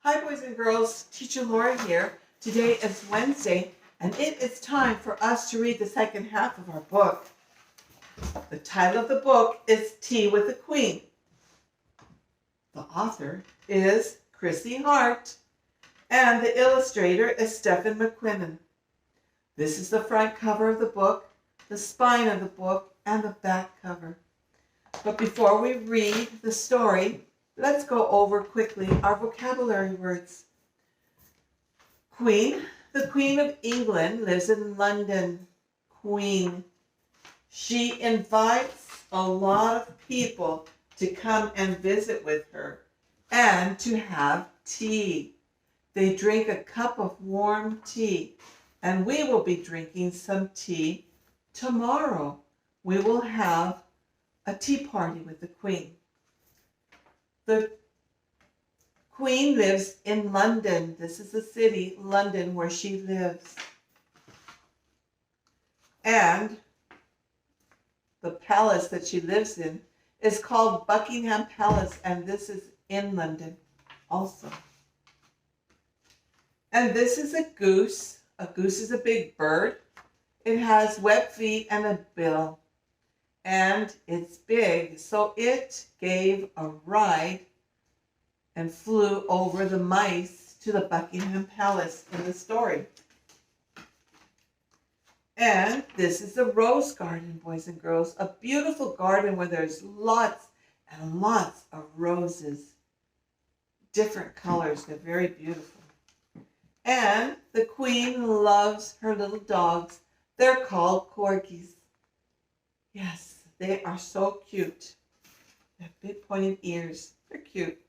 Hi, boys and girls. Teacher Laura here. Today is Wednesday, and it is time for us to read the second half of our book. The title of the book is Tea with the Queen. The author is Chrissy Hart, and the illustrator is Stephen McQuinnan. This is the front cover of the book, the spine of the book, and the back cover. But before we read the story, let's go over quickly our vocabulary words. Queen. The Queen of England lives in London. Queen. She invites a lot of people to come and visit with her and to have tea. They drink a cup of warm tea, and we will be drinking some tea tomorrow. We will have a tea party with the Queen. The Queen lives in London. This is the city, London, where she lives. And the palace that she lives in is called Buckingham Palace, and this is in London also. And this is a goose. A goose is a big bird. It has webbed feet and a bill. And it's big, so it gave a ride and flew over the mice to the Buckingham Palace in the story. And this is the rose garden, boys and girls, a beautiful garden where there's lots and lots of roses, different colors. They're very beautiful. And the Queen loves her little dogs. They're called corgis. Yes, they are so cute. They have big pointed ears. They're cute.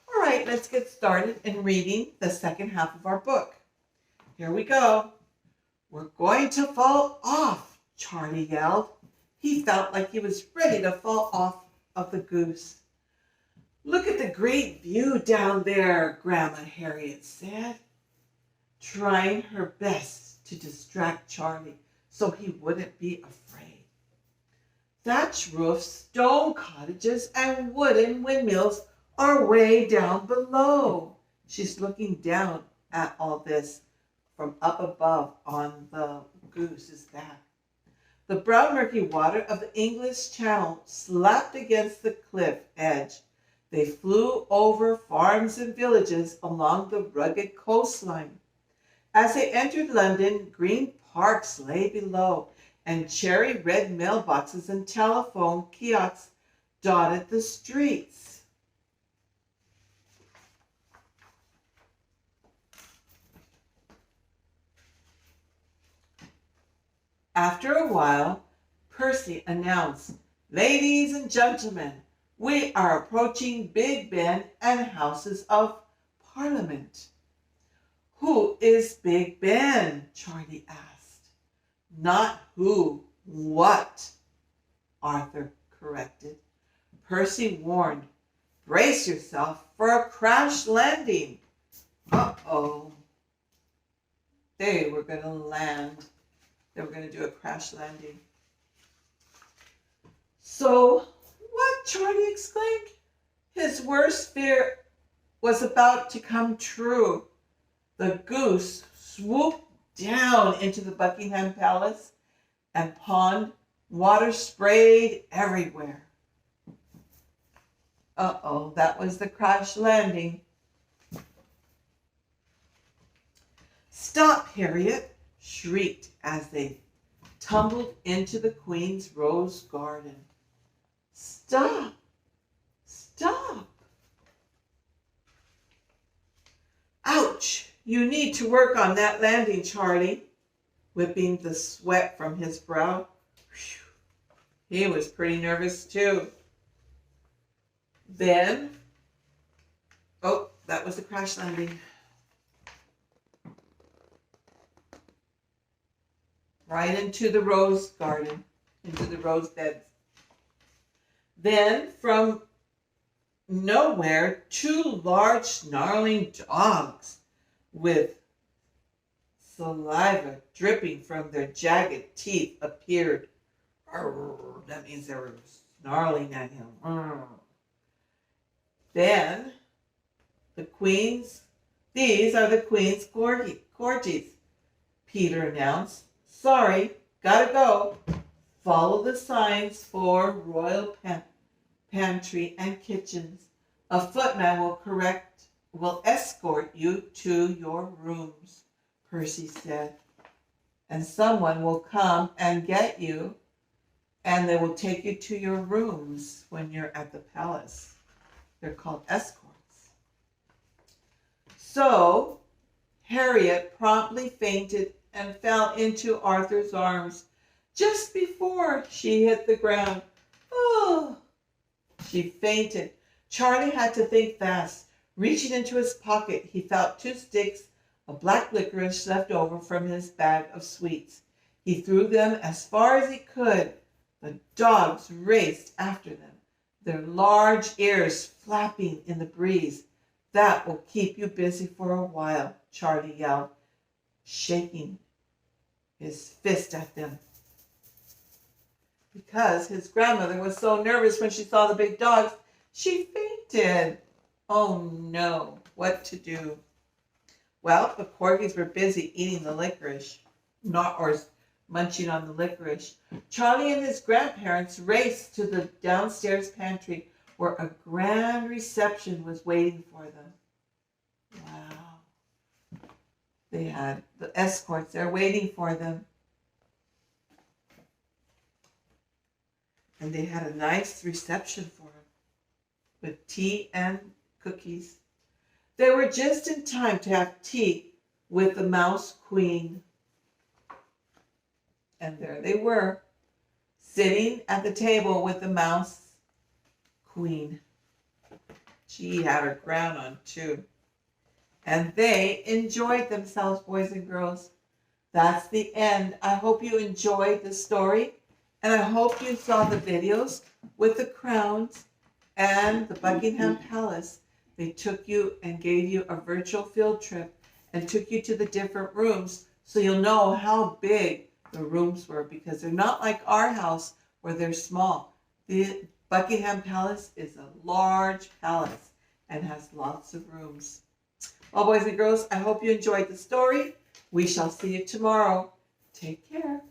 All right, let's get started in reading the second half of our book. Here we go. We're going to fall off, Charlie yelled. He felt like he was ready to fall off of the goose. Look at the great view down there, Grandma Harriet said, trying her best to distract Charlie so he wouldn't be afraid. Thatch roofs, stone cottages, and wooden windmills are way down below. She's looking down at all this from up above on the goose's back. The brown murky water of the English Channel slapped against the cliff edge. They flew over farms and villages along the rugged coastline. As they entered London, green parks lay below, and cherry red mailboxes and telephone kiosks dotted the streets. After a while, Percy announced, "Ladies and gentlemen, we are approaching Big Ben and Houses of Parliament." "Who is Big Ben?" Charlie asked. "Not who, what," Arthur corrected. Percy warned, "Brace yourself for a crash landing." Uh-oh. They were going to land. They were going to do a crash landing. "So what?" Charlie exclaimed. His worst fear was about to come true. The goose swooped down into the Buckingham Palace and pond. Water sprayed everywhere. Uh-oh, that was the crash landing. "Stop, Harriet!" shrieked as they tumbled into the Queen's rose garden. "Stop! Stop!" "Ouch! You need to work on that landing, Charlie," whipping the sweat from his brow. Whew. He was pretty nervous too. Then, oh, that was the crash landing. Right into the rose garden, into the rose beds. Then, from nowhere, two large snarling dogs with saliva dripping from their jagged teeth appeared. That means they were snarling at him. Then These are the Queen's corgis, Peter announced. Sorry, gotta go. Follow the signs for royal pantry and kitchens. A footman will escort you to your rooms, Percy said. And someone will come and get you, and they will take you to your rooms when you're at the palace. They're called escorts. So Harriet promptly fainted and fell into Arthur's arms just before she hit the ground. Oh, she fainted. Charlie had to think fast. Reaching into his pocket, he found 2 sticks of black licorice left over from his bag of sweets. He threw them as far as he could. The dogs raced after them, their large ears flapping in the breeze. That will keep you busy for a while, Charlie yelled, shaking his fist at them. Because his grandmother was so nervous when she saw the big dogs, she fainted. Oh no, what to do? Well, the corgis were busy eating the licorice, or munching on the licorice. Charlie and his grandparents raced to the downstairs pantry where a grand reception was waiting for them. Wow. They had the escorts there waiting for them. And they had a nice reception for him with tea and cookies. They were just in time to have tea with the Mouse Queen. And there they were, sitting at the table with the Mouse Queen. She had her crown on too. And they enjoyed themselves, boys and girls. That's the end. I hope you enjoyed the story. And I hope you saw the videos with the crowns and the Buckingham Palace. They took you and gave you a virtual field trip and took you to the different rooms so you'll know how big the rooms were, because they're not like our house where they're small. The Buckingham Palace is a large palace and has lots of rooms. Well, boys and girls, I hope you enjoyed the story. We shall see you tomorrow. Take care.